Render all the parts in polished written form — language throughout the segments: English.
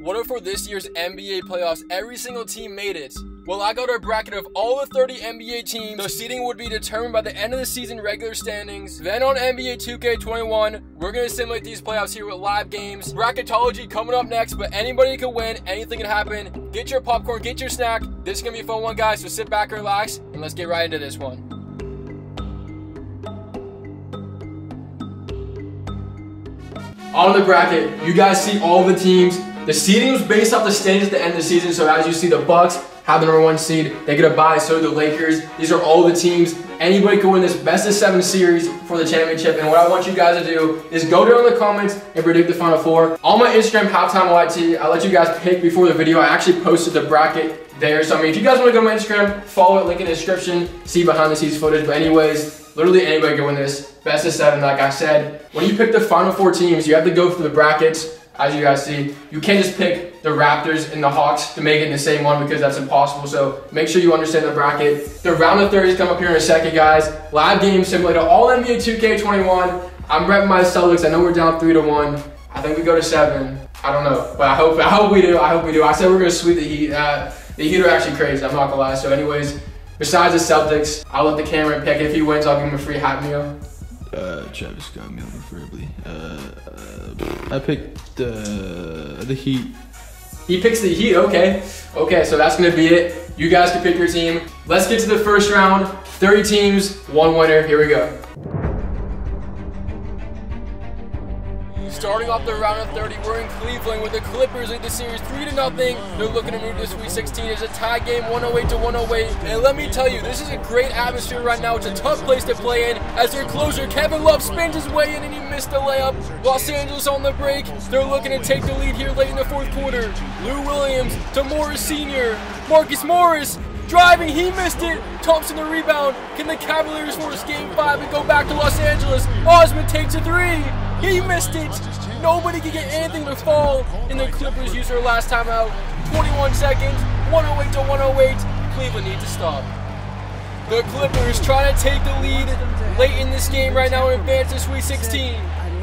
What if for this year's NBA playoffs, every single team made it? Well, I got our bracket of all the 30 NBA teams. The seeding would be determined by the end of the season regular standings. Then on NBA 2K21, we're going to simulate these playoffs here with live games. Bracketology coming up next, but anybody can win. Anything can happen. Get your popcorn, get your snack. This is going to be a fun one, guys, so sit back and relax, and let's get right into this one. On the bracket, you guys see all the teams. The seeding was based off the standings at the end of the season, so as you see, the Bucks have the number 1 seed. They get a bye, so do the Lakers. These are all the teams. Anybody can win this best-of-7 series for the championship, and what I want you guys to do is go down in the comments and predict the Final Four. On my Instagram, HalftimeYT, I let you guys pick before the video. I actually posted the bracket there, so I mean, if you guys want to go to my Instagram, follow it, link in the description, see behind-the-scenes footage, but anyways, literally anybody can win this. Best of 7, like I said. When you pick the Final Four teams, you have to go through the brackets. As you guys see, you can't just pick the Raptors and the Hawks to make it in the same one because that's impossible. So make sure you understand the bracket. The round of 30s come up here in a second, guys. Live game simulator, all NBA 2K21. I'm repping my Celtics. I know we're down 3-1. I think we go to 7. I don't know, but I hope we do. I hope we do. I said we're gonna sweep the Heat. The Heat are actually crazy. I'm not gonna lie. So, anyways, besides the Celtics, I'll let the camera pick. If he wins, I'll give him a free hat meal. Travis Scott meal preferably. I picked the Heat. He picks the Heat, okay. Okay, so that's gonna be it. You guys can pick your team. Let's get to the first round. 30 teams, 1 winner. Here we go. Starting off the round of 30, we're in Cleveland with the Clippers lead the series 3-0. They're looking to move to the Sweet 16. It's a tie game, 108-108. And let me tell you, this is a great atmosphere right now. It's a tough place to play in. As their closer, Kevin Love, spins his way in and he missed the layup. Los Angeles on the break. They're looking to take the lead here late in the 4th quarter. Lou Williams to Morris Sr. Marcus Morris driving, he missed it. Thompson the rebound. Can the Cavaliers force game 5 and go back to Los Angeles? Osman takes a 3. He missed it. Nobody can get anything to fall. And the Clippers use their last timeout. 21 seconds. 108-108. Cleveland needs to stop. The Clippers trying to take the lead late in this game right now and advance to Sweet 16.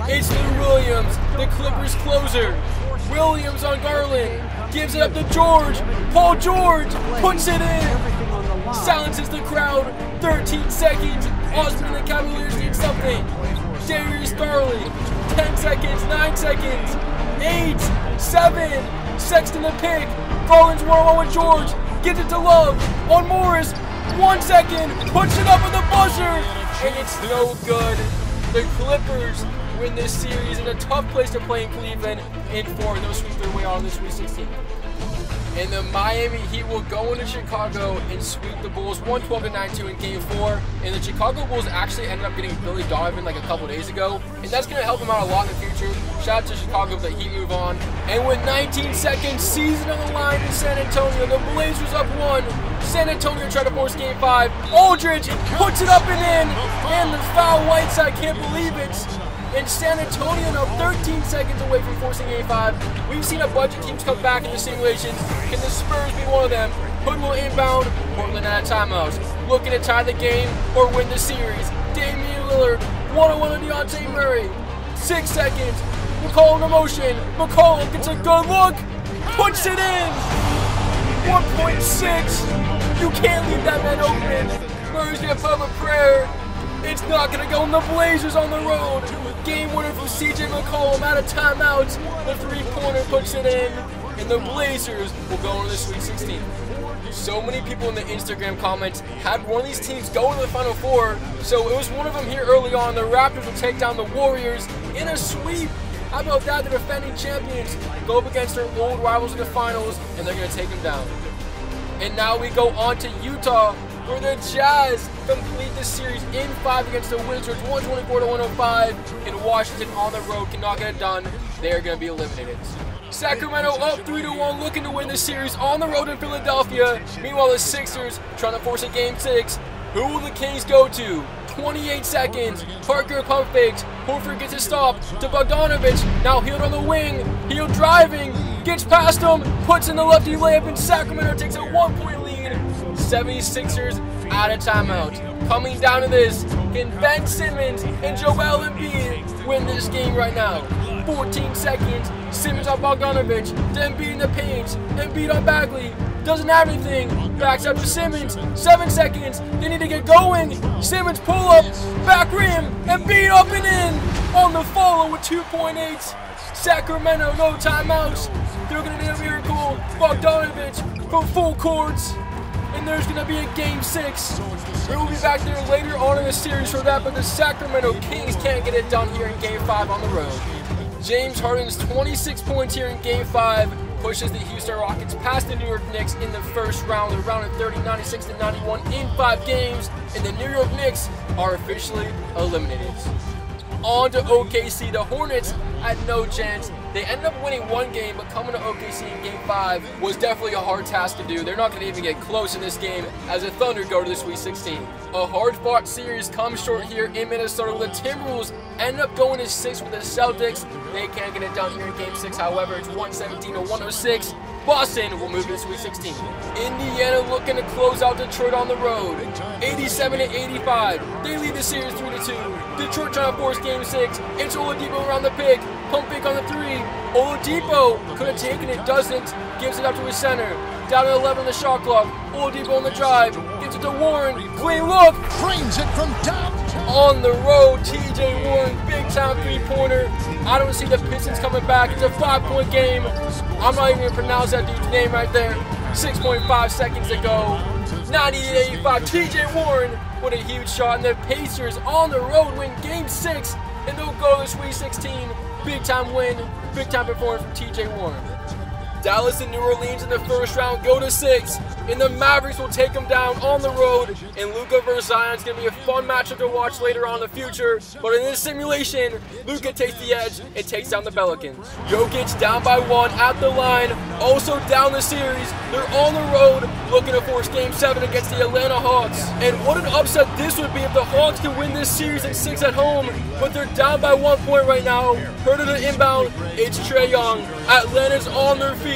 It's Lou Williams, the Clippers closer. Williams on Garland. Gives it up to George. Paul George puts it in. Silences the crowd. 13 seconds. Osman and the Cavaliers need something. Darius Garland. 10 seconds. 9 seconds. 8. 7. Sexton the pick. Garland's 1-on-1 with George. Gives it to Love. On Morris. 1 second. Puts it up with the buzzer. And it's no good. The Clippers win this series in a tough place to play in Cleveland in 4. They'll sweep their way out of the Sweet 16. And the Miami Heat will go into Chicago and sweep the Bulls 112-92 in Game 4. And the Chicago Bulls actually ended up getting Billy Donovan like a couple days ago. And that's going to help them out a lot in the future. Shout out to Chicago if the Heat move on. And with 19 seconds, season on the line in San Antonio, the Blazers up 1. San Antonio try to force Game 5. Aldridge puts it up and in. And the foul, Whiteside can't believe it. And San Antonio now 13 seconds away from forcing Game 5. We've seen a bunch of teams come back in the simulations. Can the Spurs be one of them? Hood will inbound. Portland out of timeouts. Looking to tie the game or win the series. Damian Lillard, 1-on-1 on Dejounte Murray. 6 seconds. McCollum in motion. McCollum gets a good look. Puts it in. 1.6. You can't leave that man open. Murray's gonna put up a prayer. It's not going to go, and the Blazers on the road. Game winner from CJ McCollum out of timeouts. The 3-pointer puts it in, and the Blazers will go into the Sweet 16. So many people in the Instagram comments had one of these teams go into the Final Four, so it was one of them here early on. The Raptors will take down the Warriors in a sweep. How about that? The defending champions go up against their old rivals in the finals, and they're going to take them down. And now we go on to Utah, where the Jazz complete the series in 5 against the Wizards, 124-105. And Washington on the road cannot get it done. They are going to be eliminated. Sacramento up 3-1, looking to win the series on the road in Philadelphia. Meanwhile, the Sixers trying to force a Game 6. Who will the Kings go to? 28 seconds. Parker pump fakes. Horford gets a stop to Bogdanovic. Now Hield on the wing. Hield driving. Gets past him. Puts in the lefty layup, and Sacramento takes a 1-point lead. 76ers out of timeout. Coming down to this, can Ben Simmons and Joel Embiid win this game right now? 14 seconds. Simmons on Bogdanovic. Then beating the paint. Embiid on Bagley. Doesn't have anything. Backs up to Simmons. 7 seconds. They need to get going. Simmons pull up. Back rim. Embiid up and in. On the follow with 2.8. Sacramento, no timeouts. They're going to need a miracle. Bogdanovic from full courts. And there's going to be a game 6. We'll be back there later on in the series for that, but the Sacramento Kings can't get it done here in game 5 on the road. James Harden's 26 points here in game 5 pushes the Houston Rockets past the New York Knicks in the first round. They're rounded 30, 96-91 in 5 games, and the New York Knicks are officially eliminated. On to OKC. The Hornets had no chance. They ended up winning 1 game, but coming to OKC in game 5 was definitely a hard task to do. They're not going to even get close in this game as the Thunder go to the Sweet 16. A hard-fought series comes short here in Minnesota. The Timberwolves end up going to 6 with the Celtics. They can't get it done here in game 6. However, it's 117-106. Boston will move to the Sweet 16. Indiana looking to close out Detroit on the road. 87-85. They lead the series 3-2. Detroit trying to force game 6. It's Oladipo around the pick. Pump fake on the 3. Oladipo could have taken it, doesn't. Gives it up to his center. Down to 11 on the shot clock. Oladipo on the drive. Gives it to Warren. Clean look. Frames it from downtown. On the road, TJ Warren, big time 3-pointer. I don't see the Pistons coming back. It's a 5-point game. I'm not even going to pronounce that dude's name right there. 6.5 seconds to go. 98-85. TJ Warren with a huge shot. And the Pacers on the road win game 6. And they'll go to the Sweet 16. Big time win. Big time performance from TJ Warren. Dallas and New Orleans in the first round go to 6, and the Mavericks will take them down on the road, and Luka versus Zion is going to be a fun matchup to watch later on in the future, but in this simulation, Luka takes the edge and takes down the Pelicans. Jokic down by 1 at the line, also down the series. They're on the road looking to force game 7 against the Atlanta Hawks, and what an upset this would be if the Hawks could win this series in 6 at home, but they're down by 1 point right now. Heard of the inbound, it's Trae Young. Atlanta's on their feet.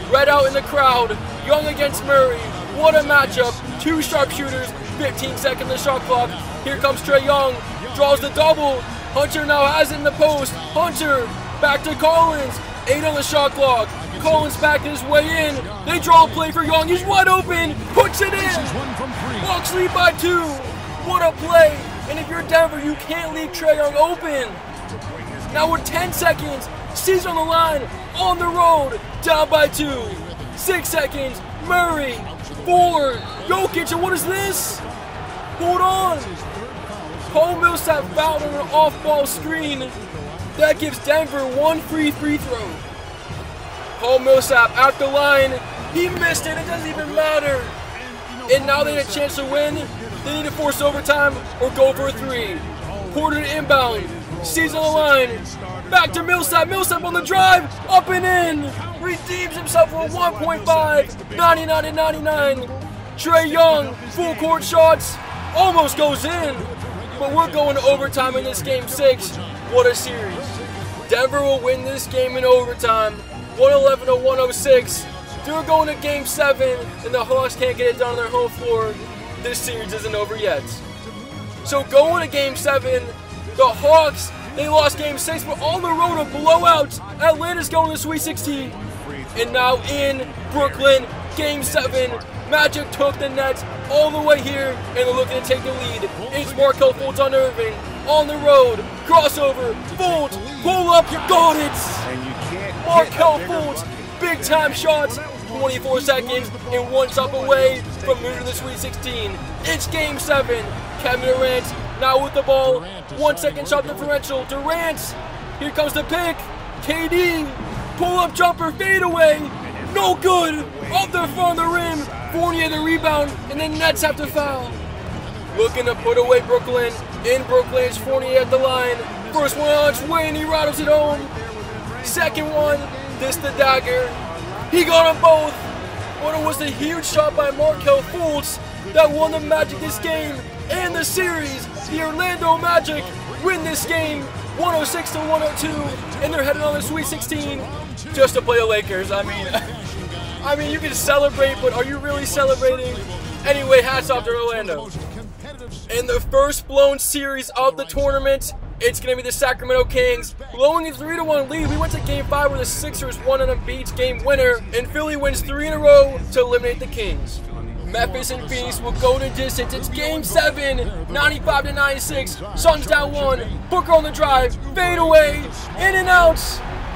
Red out in the crowd. Young against Murray. What a matchup. 2 sharpshooters. 15 seconds the shot clock. Here comes Trae Young. Draws the double. Hunter now has it in the post. Hunter back to Collins. 8 on the shot clock. Collins back his way in. They draw a play for Young. He's wide open. Puts it in. Hawks lead by 2. What a play. And if you're Denver, you can't leave Trae Young open. Now with 10 seconds. C's on the line, on the road, down by 2. 6 seconds, Murray, 4, Jokic, and what is this? Hold on. Paul Millsap fouled on an off-ball screen. That gives Denver 1 free throw. Paul Millsap at the line. He missed it, it doesn't even matter. And now they have a chance to win. They need to force overtime or go for a 3. Porter to inbound. C's on the line. Back to Millsap. Millsap on the drive. Up and in. Redeems himself for a 1.5. 99-99. Trae Young. Full court shots. Almost goes in. But we're going to overtime in this game 6. What a series. Denver will win this game in overtime. 111-106. They're going to game 7. And the Hawks can't get it done on their home floor. This series isn't over yet. So going to game 7. The Hawks, they lost game 6, but on the road a blowout. Atlanta's going to the Sweet 16. And now in Brooklyn, game 7. Magic took the Nets all the way here, and they're looking to take the lead. It's Markelle Fultz on Irving. On the road, crossover, Fultz, pull up, you got it. Markelle Fultz, big time shots. 24 seconds and 1 stop away from moving to the Sweet 16. It's game 7. Kevin Durant now with the ball. 1 second shot differential. Durant. Here comes the pick. KD. Pull up jumper. Fade away. No good. Up there front of the rim. Fournier the rebound. And then Nets have to foul. Looking to put away Brooklyn. In Brooklyn, it's Fournier at the line. First one on its way and he rattles it home. Second one. This the dagger. He got them both. But it was a huge shot by Markelle Fultz that won the Magic this game and the series. The Orlando Magic win this game 106-102, and they're headed on the Sweet 16 just to play the Lakers. I mean, you can celebrate, but are you really celebrating? Anyway, hats off to Orlando. In the first blown series of the tournament, It's going to be the Sacramento Kings blowing a 3-1 lead. We went to Game 5 where the Sixers won an unbeaten game winner, and Philly wins 3 in a row to eliminate the Kings. Memphis and Phoenix will go to distance. It's Game 7, 95-96. Suns down 1. Booker on the drive, fade away, in and out.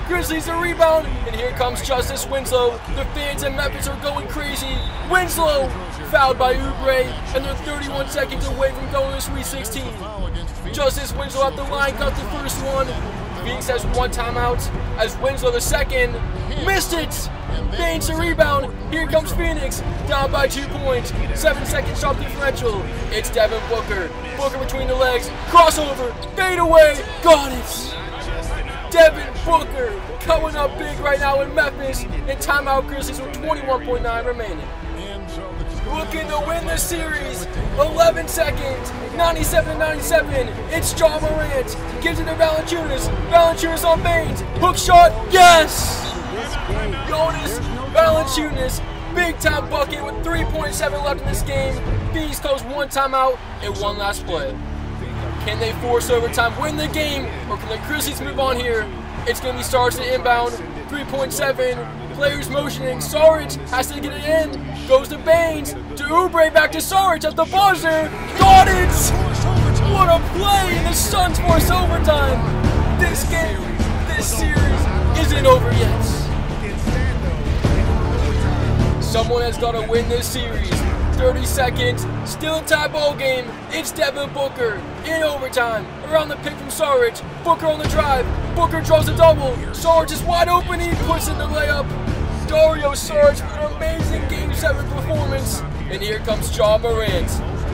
Grizzlies a rebound, and here comes Justice Winslow. The fans in Memphis are going crazy. Winslow fouled by Oubre, and they're 31 seconds away from going to the Sweet 16. Justice Winslow at the line, got the first one. Phoenix has 1 timeout as Winslow the second. Missed it! Baines the rebound. Here comes Phoenix, down by 2 points. 7 seconds shot differential. It's Devin Booker. Booker between the legs. Crossover. Fade away. Got it! Devin Booker coming up big right now in Memphis. And timeout Grizzlies with 21.9 remaining. Looking to win the series. 11 seconds. 97-97. It's Ja Morant. Gives it to Valanciunas. Valanciunas on Baines. Hook shot. Yes! Jonas Valanciunas. Big time bucket with 3.7 left in this game. Phoenix calls 1 timeout and 1 last play. Can they force overtime, win the game, or can the Grizzlies move on here? It's going to be Sarge to inbound. 3.7. Players motioning. Saric has to get it in. Goes to Baines. To Oubre. Back to Saric at the buzzer. Got it! What a play! And the Suns force overtime. This game, this series isn't over yet. Someone has got to win this series. 30 seconds, still a tie ball game. It's Devin Booker in overtime. Around the pick from Saric. Booker on the drive. Booker draws a double. Saric is wide open. He puts in the layup. Dario Saric with an amazing Game 7 performance. And here comes Ja Morant.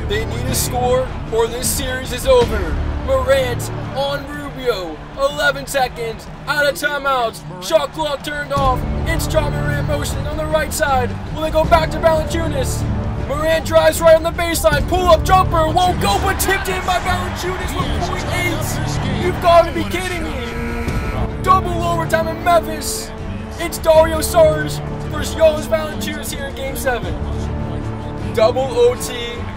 They need a score or this series is over. Morant on Rubio. 11 seconds. Out of timeouts. Shot clock turned off. It's Ja Morant motioning on the right side. Will they go back to Valanciunas? Morant drives right on the baseline. Pull-up jumper. Won't go, but tipped in by Valanciunas with .8. You've got to be kidding me. Double overtime in Memphis. It's Dario Saric versus Jonas Valanciunas here in Game 7. Double OT.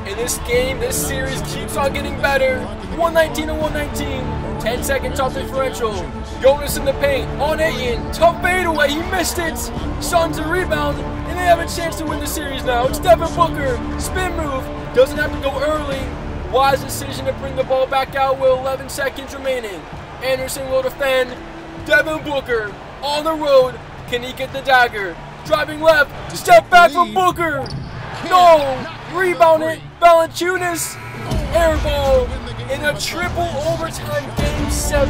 In this game, this series keeps on getting better. 119-119. 10 second top differential. Jonas in the paint. On Ayton. Tough fadeaway. He missed it. Suns a rebound. And they have a chance to win the series now. It's Devin Booker. Spin move. Doesn't have to go early. Wise decision to bring the ball back out with 11 seconds remaining. Anderson will defend. Devin Booker on the road. Can he get the dagger? Driving left. Step back from Booker. No. Rebound it. Valanciunas. Air ball. In a triple overtime Game 7.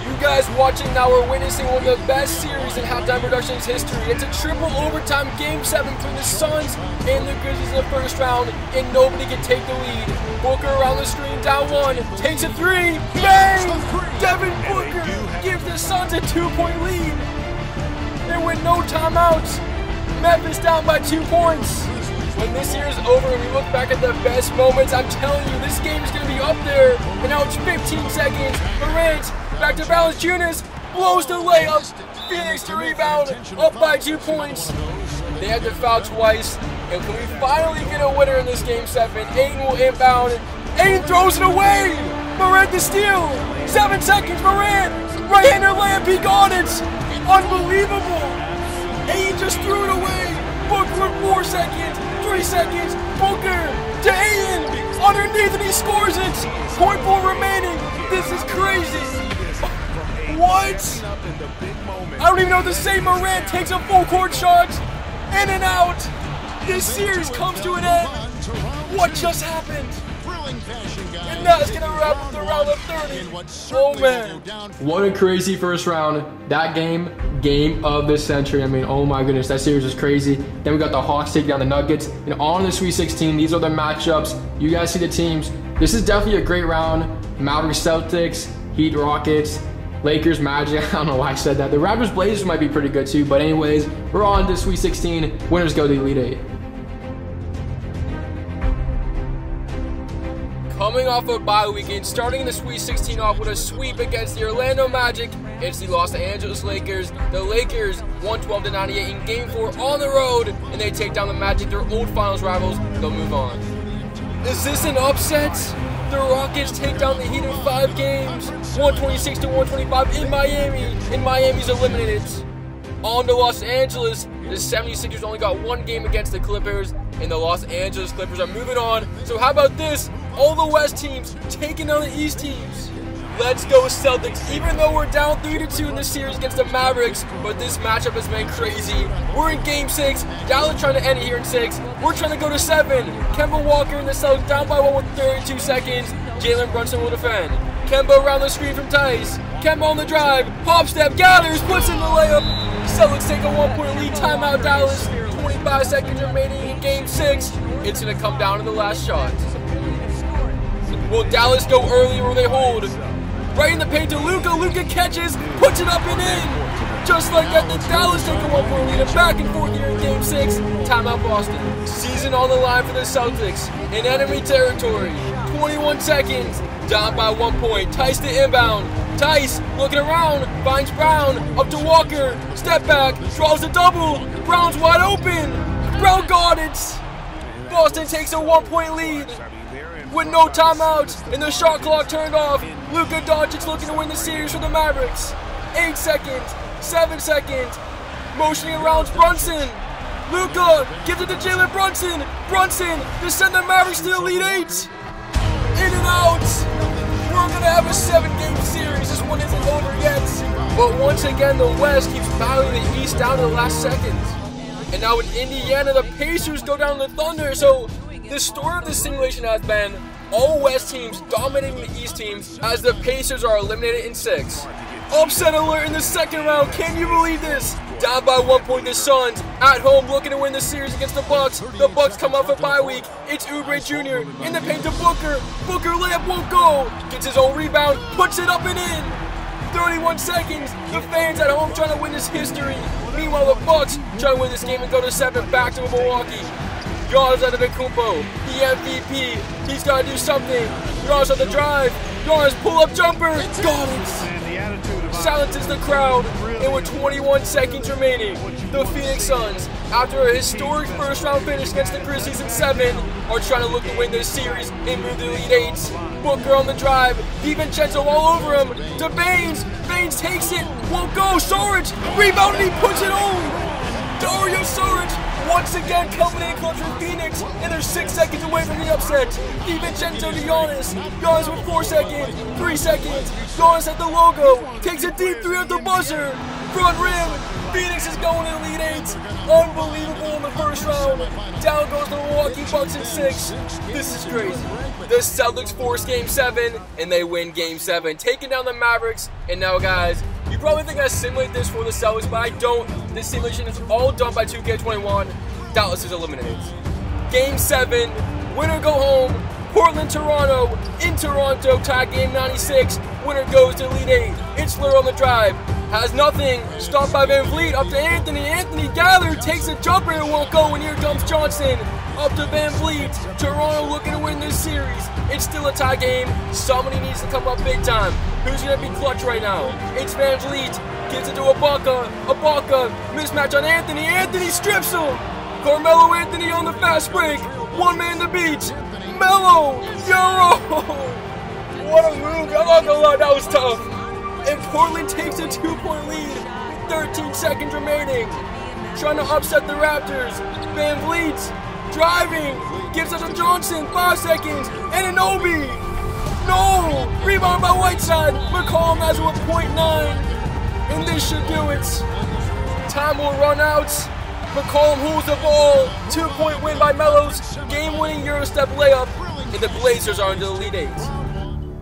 You guys watching now are witnessing one of the best series in halftime productions history. It's a triple overtime Game 7 between the Suns and the Grizzlies in the first round, and nobody can take the lead. Booker around the screen, down 1, takes a 3, bang! Devin Booker gives the Suns a 2-point lead. And with no timeouts, Memphis down by 2 points. When this year is over and we look back at the best moments, I'm telling you, this game is going to be up there. And now it's 15 seconds. Morant back to Valanciunas, blows the layup. Phoenix to rebound, up by 2 points. They had to foul twice. And can we finally get a winner in this Game 7? Ayton will inbound. Ayton throws it away. Morant to steal. 7 seconds, Morant. Right-hander layup, he got it. Unbelievable. Ayton just threw it away. Booker with 4 seconds. 3 seconds, Booker to Ayton, underneath and he scores it. 0.4 remaining. This is crazy. What? I don't even know what to say. Morant takes a full court shot, in and out. This series comes to an end. What just happened? And that's gonna wrap up the round of 30. Oh man. What a crazy first round. That game of the century. I mean, oh my goodness, that series was crazy. Then we got the Hawks take down the Nuggets. And on the Sweet 16, these are the matchups. You guys see the teams. This is definitely a great round. Mavericks, Celtics, Heat, Rockets, Lakers, Magic. I don't know why I said that. The Raptors, Blazers might be pretty good too. But anyways, we're on to Sweet 16. Winners go to the Elite 8. Coming off a bye weekend, starting the Sweet 16 off with a sweep against the Orlando Magic, it's the Los Angeles Lakers. The Lakers 112-98 in Game 4 on the road, and they take down the Magic, their old finals rivals. They'll move on. Is this an upset? The Rockets take down the Heat in 5 games, 126 to 125 in Miami, and Miami's eliminated. On to Los Angeles, the 76ers only got 1 game against the Clippers, and the Los Angeles Clippers are moving on. So how about this? All the West teams taking down the East teams. Let's go Celtics, even though we're down 3-2 in this series against the Mavericks, but this matchup has been crazy. We're in Game 6, Dallas trying to end it here in 6. We're trying to go to 7. Kemba Walker and the Celtics down by 1 with 32 seconds. Jalen Brunson will defend. Kemba around the screen from Tice. Kemba on the drive, hop step, gathers, puts in the layup. Celtics take a 1-point lead, timeout Dallas. 25 seconds remaining in Game 6. It's going to come down to the last shot. Will Dallas go early or will they hold? Right in the paint to Luka. Luka catches, puts it up and in. Just like that, the Dallas take a 1-point lead and back and forth here in Game 6. Timeout Boston. Season on the line for the Celtics. In enemy territory. 21 seconds. Down by 1 point. Tice to inbound. Tice looking around. Finds Brown. Up to Walker. Step back. Draws a double. Brown's wide open. Brown got it. Boston takes a 1-point lead. With no timeouts and the shot clock turned off, Luka Doncic looking to win the series for the Mavericks. 8 seconds, 7 seconds, motioning around Brunson. Luka gives it to Jalen Brunson. Brunson to send the Mavericks to the Elite 8. In and out. We're gonna have a 7-game series. This one isn't over yet. But once again, the West keeps battling the East down to the last seconds. And now in Indiana, the Pacers go down to the Thunder. So the story of this simulation has been all West teams dominating the East teams as the Pacers are eliminated in 6. Upset alert in the second round. Can you believe this? Down by 1 point, the Suns at home looking to win the series against the Bucks. The Bucks come off a bye week. It's Oubre Jr. in the paint to Booker. Booker layup won't go. Gets his own rebound, puts it up and in. 31 seconds. The fans at home trying to win this history. Meanwhile, the Bucks trying to win this game and go to 7 back to Milwaukee. Giannis Antetokounmpo, the MVP. He's got to do something. Giannis on the drive. Giannis pull-up jumper. Got it. Silences the crowd. And with 21 seconds remaining, the Phoenix Suns, after a historic first-round finish against the Grizzlies in 7, are trying to look to win this series and move to the Elite 8. Booker on the drive. DiVincenzo all over him. To Baines. Baines takes it. Won't go. Saric. Rebound and he puts it on. Dario Saric once again coming in clutch for Phoenix, and they're 6 seconds away from the upset. DiVincenzo to Giannis. Giannis with 4 seconds, 3 seconds. Giannis at the logo, takes a deep 3 at the buzzer. Front rim. Phoenix is going to Elite 8. Unbelievable in the first round. Down goes the Milwaukee Bucks in 6. This is crazy. The Celtics force Game 7, and they win Game 7, taking down the Mavericks. And now, guys, you probably think I simulate this for the Celtics, but I don't. This simulation is all done by 2K21. Dallas is eliminated. Game 7, winner go home. Portland, Toronto, in Toronto, tie game 96. Winner goes to Elite 8. It's Lillard on the drive. Has nothing. Stopped by Van Vliet. Up to Anthony. Anthony gathered. Takes a jumper and won't go. And here comes Johnson. Up to Van Vliet. Toronto looking to win this series. It's still a tie game. Somebody needs to come up big time. Who's going to be clutch right now? It's Van Vliet. Gives it to Ibaka. Ibaka. Mismatch on Anthony. Anthony strips him. Carmelo Anthony on the fast break. One man to beat. Melo. Euro. What a move. I'm not going to lie. That was tough. And Portland takes a 2-point lead. 13 seconds remaining. Trying to upset the Raptors. Van Vliet driving. Gives it to Johnson. 5 seconds. And Anunoby. No. Rebound by Whiteside. McCollum has it with .9. And this should do it. Time will run out. McCollum holds the ball. 2-point win by Melo's game-winning Eurostep layup. And the Blazers are in the Elite 8.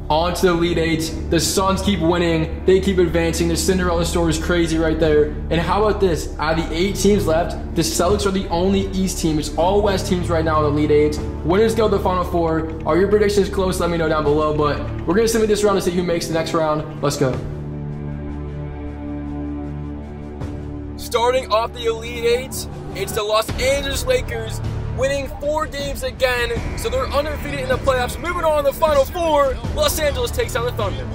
On to the Elite 8. The Suns keep winning. They keep advancing. The Cinderella story is crazy right there. And how about this? Out of the 8 teams left, the Celtics are the only East team. It's all West teams right now in the Elite 8. Winners go to the Final 4. Are your predictions close? Let me know down below. But we're going to simulate this round to see who makes the next round. Let's go. Starting off the Elite 8, it's the Los Angeles Lakers, winning 4 games again, so they're undefeated in the playoffs. Moving on to the Final 4, Los Angeles takes down the Thunder.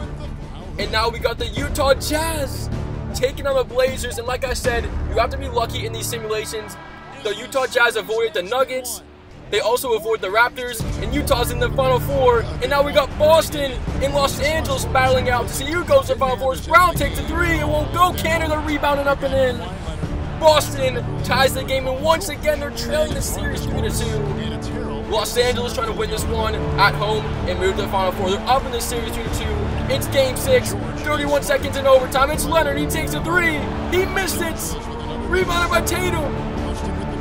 And now we got the Utah Jazz taking on the Blazers, and like I said, you have to be lucky in these simulations. The Utah Jazz avoided the Nuggets, They also avoid the Raptors, and Utah's in the Final Four. And now we got Boston and Los Angeles battling out to see who goes to the Final Four. Brown takes a three, it won't go. Cantor, they're rebounding up and in. Boston ties the game, and once again they're trailing the series 3-2. Los Angeles trying to win this one at home and move to the Final Four. They're up in the series 3-2. It's Game 6, 31 seconds in overtime. It's Leonard, he takes a three. He missed it. Rebounded by Tatum.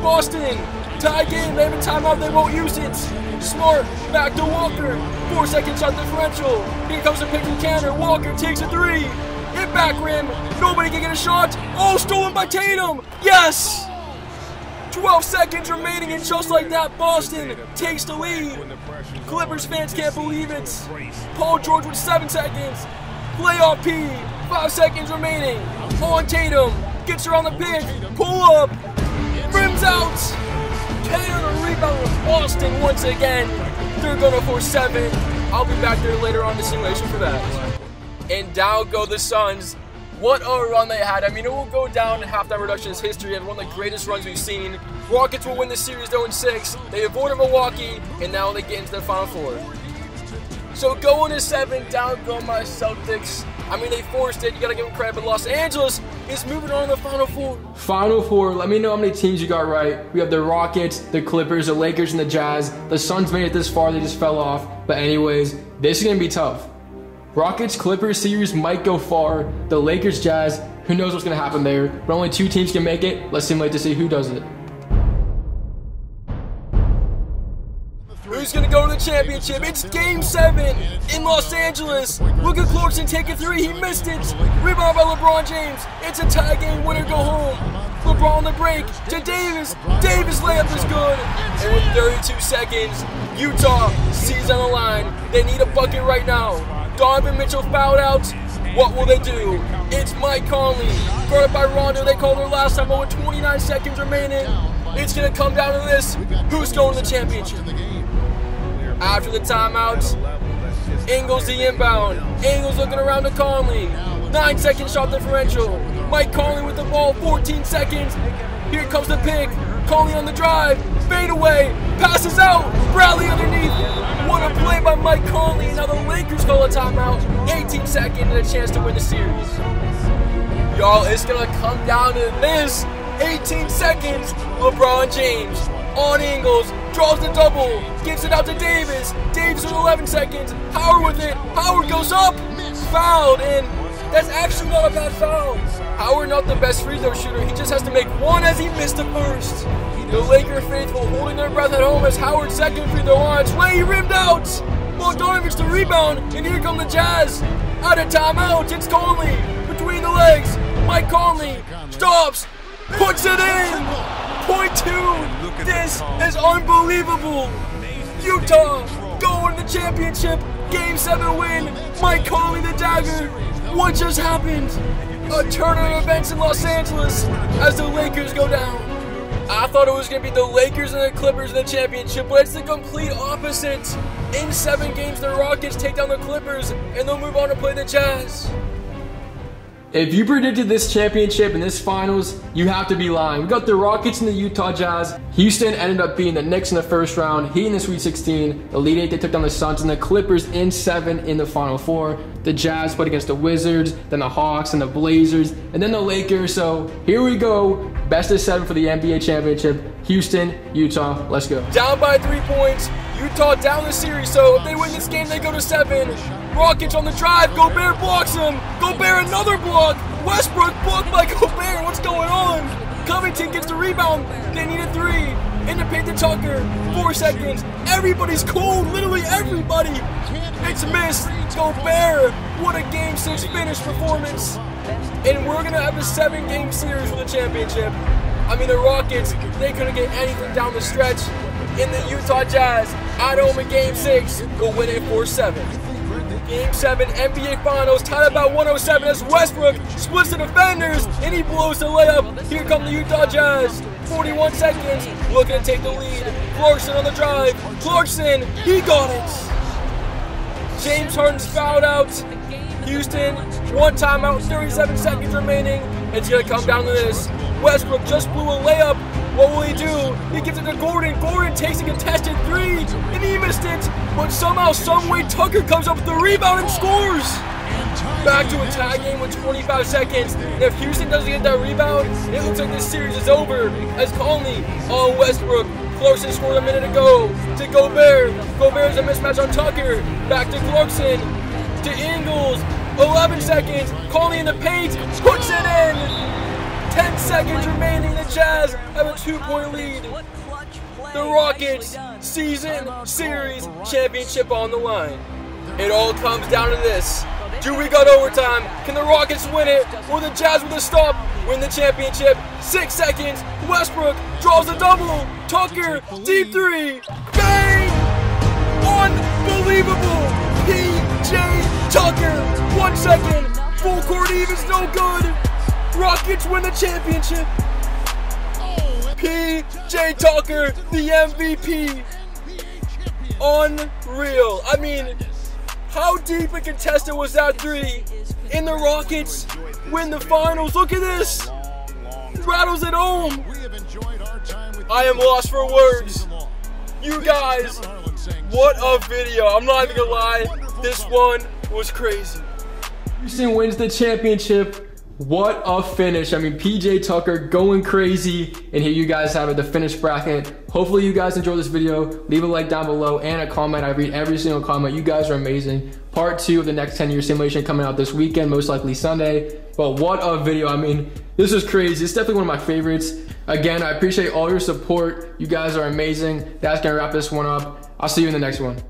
Boston, tie game, they have a timeout, they won't use it. Smart, back to Walker. 4 second shot differential. Here comes the pick from Cantor. Walker takes a three. Hit back rim. Nobody can get a shot. Oh, stolen by Tatum. Yes! 12 seconds remaining, and just like that, Boston takes the lead. Clippers fans can't believe it. Paul George with 7 seconds. Playoff P. 5 seconds remaining. On Tatum. Gets around the pick. Pull up. Rims out. Tatum the rebound with Boston once again. They're going for 7. I'll be back there later on the simulation for that. And down go the Suns. What a run they had. I mean, it will go down in halftime reductions history as one of the greatest runs we've seen. Rockets will win the series though in 6. They avoided Milwaukee, and now they get into the Final Four. So going to 7, down go my Celtics. I mean, they forced it. You gotta give them credit, but Los Angeles is moving on to the Final Four. Final Four, let me know how many teams you got right. We have the Rockets, the Clippers, the Lakers, and the Jazz. The Suns made it this far, they just fell off. But anyways, this is gonna be tough. Rockets Clippers series might go far. The Lakers Jazz, who knows what's gonna happen there. But only 2 teams can make it. Let's simulate to see who does it. Who's gonna go to the championship? It's Game 7 in Los Angeles. Look at Clarkson take a three. He missed it. Rebound by LeBron James. It's a tie game. Winner go home. LeBron on the break to Davis. Davis layup is good. And with 32 seconds, Utah sees on the line. They need a bucket right now. Donovan Mitchell fouled out. What will they do? It's Mike Conley. Guarded by Rondo. They called their last time, but with 29 seconds remaining, it's going to come down to this. Who's going to the championship? After the timeout, Ingles the inbound. Ingles looking around to Conley. 9 second shot differential. Mike Conley with the ball. 14 seconds. Here comes the pick. Conley on the drive. Fade away. Passes out. Bradley underneath. What a play by Mike Conley. Now the Lakers call a timeout. 18 seconds and a chance to win the series. Y'all, it's going to come down to this. 18 seconds. LeBron James on Ingles. Draws the double. Gives it out to Davis. Davis with 11 seconds. Howard with it. Howard goes up. Fouled. And that's actually not a bad foul. Howard not the best free throw shooter. He just has to make one as he missed the first. The Laker faithful holding their breath at home as Howard's second free throw on its way. He rimmed out. Bogdanovic the rebound. And here come the Jazz. Out of timeout. It's Conley. Between the legs. Mike Conley stops. Puts it in. Point 2. This is unbelievable. Utah going to the championship. Game 7 win. Mike Conley the dagger. What just happened? A turn of events in Los Angeles as the Lakers go down. I thought it was going to be the Lakers and the Clippers in the championship, but it's the complete opposite. In 7 games, the Rockets take down the Clippers, and they'll move on to play the Jazz. If you predicted this championship and this finals, you have to be lying. We got the Rockets and the Utah Jazz. Houston ended up beating the Knicks in the first round. Heat in the Sweet 16. The Elite 8, they took down the Suns, and the Clippers in 7 in the Final Four. The Jazz played against the Wizards, then the Hawks and the Blazers, and then the Lakers. So here we go. Best of 7 for the NBA championship. Houston, Utah, let's go. Down by 3 points. Utah down the series, so if they win this game, they go to 7. Rockets on the drive. Gobert blocks him. Gobert another block. Westbrook blocked by Gobert. What's going on? Covington gets the rebound. They need a 3. In the paint to Tucker. 4 seconds. Everybody's cold. Literally everybody. It's missed. Gobert. What a Game 6 finish performance. And we're going to have a 7-game series for the championship. I mean, the Rockets, they couldn't get anything down the stretch. In the Utah Jazz, at home in Game 6, will win it 4-7. Game 7 NBA Finals, tied up at 107 as Westbrook splits the defenders, and he blows the layup. Here come the Utah Jazz. 41 seconds, looking to take the lead. Clarkson on the drive. Clarkson, he got it. James Harden's fouled out. Houston, 1 timeout, 37 seconds remaining. It's going to come down to this. Westbrook just blew a layup. What will he do? He gives it to Gordon. Gordon takes a contested three, and he missed it. But somehow, someway, Tucker comes up with the rebound and scores. Back to a tie game with 25 seconds. And if Houston doesn't get that rebound, it looks like this series is over. As Conley on Westbrook. Clarkson scored a minute ago to Gobert. Gobert is a mismatch on Tucker. Back to Clarkson. To Ingles. 11 seconds. Conley in the paint. Puts it in. 10 seconds remaining. The Jazz have a 2-point lead. The Rockets season series championship on the line. It all comes down to this. Do we got overtime? Can the Rockets win it? Or the Jazz with a stop win the championship? 6 seconds. Westbrook draws a double. Tucker, deep three. Bang! Unbelievable. PJ Tucker. 1 second. Full court evens, no good. Rockets win the championship. PJ Tucker, the MVP. Unreal. I mean, how deep and contested was that three? And the Rockets win the finals. Look at this. Rattles it home. I am lost for words. You guys, what a video. I'm not even gonna lie. This one was crazy. Houston wins the championship. What a finish. I mean, PJ Tucker going crazy. And here you guys have it, the finished bracket. Hopefully you guys enjoyed this video. Leave a like down below and a comment. I read every single comment. You guys are amazing. Part 2 of the next 10-year simulation coming out this weekend, most likely Sunday. But what a video. I mean, this was crazy. It's definitely one of my favorites. Again, I appreciate all your support. You guys are amazing. That's going to wrap this one up. I'll see you in the next one.